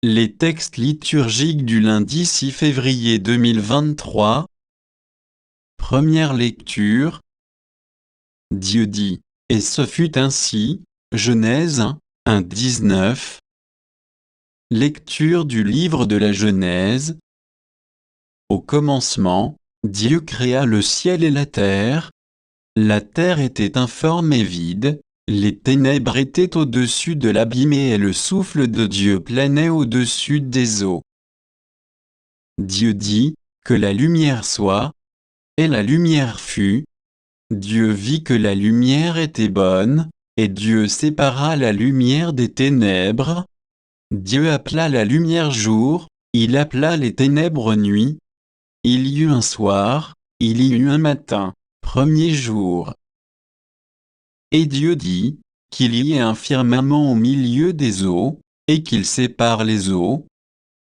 Les textes liturgiques du lundi 6 février 2023. Première lecture. Dieu dit, et ce fut ainsi, Genèse 1, 19. Lecture du livre de la Genèse. Au commencement, Dieu créa le ciel et la terre. La terre était informe et vide, les ténèbres étaient au-dessus de l'abîme et le souffle de Dieu planait au-dessus des eaux. Dieu dit, que la lumière soit, et la lumière fut. Dieu vit que la lumière était bonne, et Dieu sépara la lumière des ténèbres. Dieu appela la lumière jour, il appela les ténèbres nuit. Il y eut un soir, il y eut un matin, premier jour. Et Dieu dit, qu'il y ait un firmament au milieu des eaux, et qu'il sépare les eaux.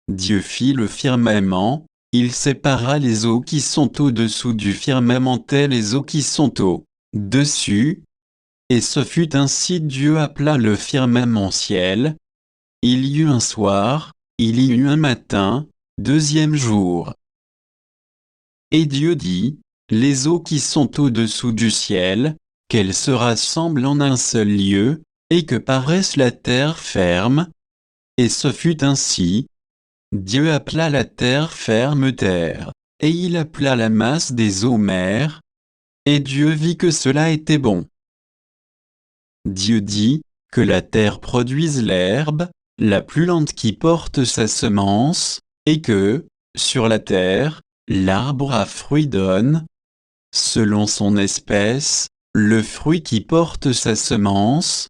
Dieu fit le firmament, il sépara les eaux qui sont au-dessous du firmament et les eaux qui sont au-dessus. Et ce fut ainsi. Dieu appela le firmament ciel. Il y eut un soir, il y eut un matin, deuxième jour. Et Dieu dit, les eaux qui sont au-dessous du ciel, qu'elles se rassemblent en un seul lieu, et que paraisse la terre ferme. Et ce fut ainsi. Dieu appela la terre ferme terre, et il appela la masse des eaux mer. Et Dieu vit que cela était bon. Dieu dit, que la terre produise l'herbe, la plus lente qui porte sa semence, et que, sur la terre, l'arbre à fruit donne, selon son espèce, le fruit qui porte sa semence.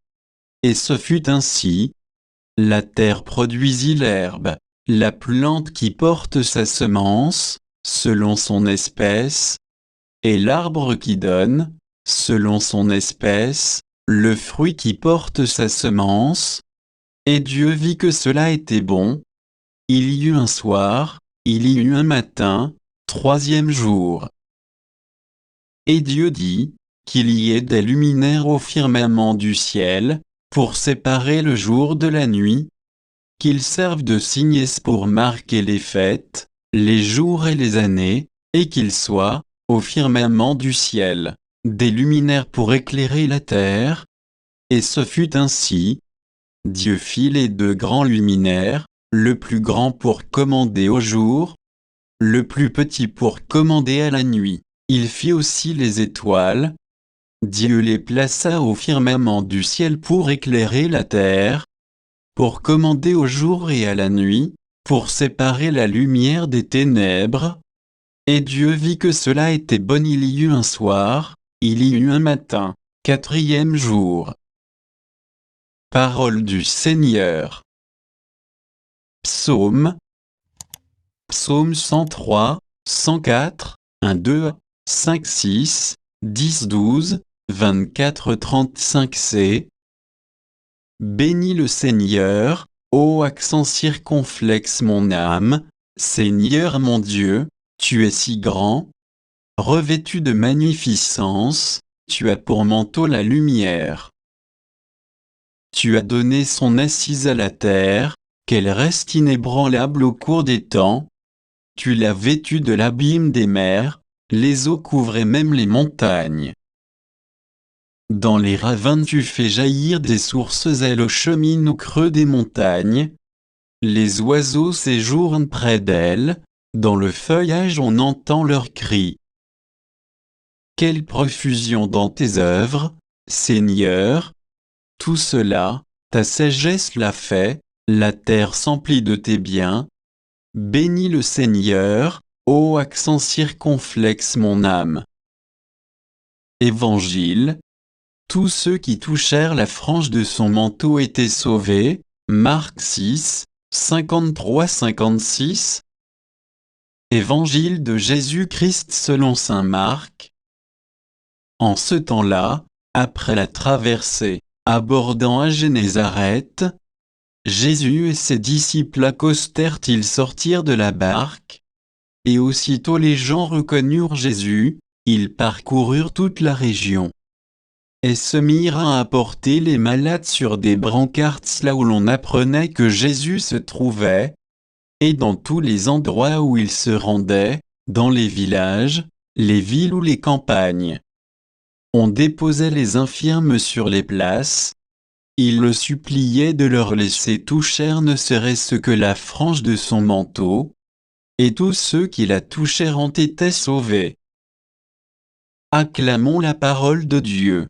Et ce fut ainsi. La terre produisit l'herbe, la plante qui porte sa semence, selon son espèce, et l'arbre qui donne, selon son espèce, le fruit qui porte sa semence. Et Dieu vit que cela était bon. Il y eut un soir, il y eut un matin, troisième jour. Et Dieu dit, qu'il y ait des luminaires au firmament du ciel, pour séparer le jour de la nuit, qu'ils servent de signes pour marquer les fêtes, les jours et les années, et qu'ils soient, au firmament du ciel, des luminaires pour éclairer la terre. Et ce fut ainsi. Dieu fit les deux grands luminaires, le plus grand pour commander au jour, le plus petit pour commander à la nuit. Il fit aussi les étoiles. Dieu les plaça au firmament du ciel pour éclairer la terre, pour commander au jour et à la nuit, pour séparer la lumière des ténèbres. Et Dieu vit que cela était bon. Il y eut un soir, il y eut un matin, quatrième jour. Parole du Seigneur. Psaume. Psaume 103, 104, 1, 2, 5, 6, 10, 12, 24, 35 c. Bénis le Seigneur, ô accent circonflexe mon âme, Seigneur mon Dieu, tu es si grand. Revêtu de magnificence, tu as pour manteau la lumière. Tu as donné son assise à la terre, qu'elle reste inébranlable au cours des temps. Tu l'as vêtue de l'abîme des mers, les eaux couvraient même les montagnes. Dans les ravins tu fais jaillir des sources, elles cheminent au creux des montagnes. Les oiseaux séjournent près d'elles, dans le feuillage on entend leurs cris. Quelle profusion dans tes œuvres, Seigneur! Tout cela, ta sagesse l'a fait, la terre s'emplit de tes biens. Bénis le Seigneur, ô accent circonflexe mon âme. Évangile. Tous ceux qui touchèrent la frange de son manteau étaient sauvés. Marc 6, 53-56. Évangile de Jésus-Christ selon saint Marc. En ce temps-là, après la traversée, abordant à Génézareth, Jésus et ses disciples accostèrent, ils sortirent de la barque. Et aussitôt les gens reconnurent Jésus, ils parcoururent toute la région et se mirent à apporter les malades sur des brancards là où l'on apprenait que Jésus se trouvait, et dans tous les endroits où il se rendait, dans les villages, les villes ou les campagnes. On déposait les infirmes sur les places. Il le suppliait de leur laisser toucher ne serait-ce que la frange de son manteau, et tous ceux qui la touchèrent en étaient sauvés. Acclamons la parole de Dieu.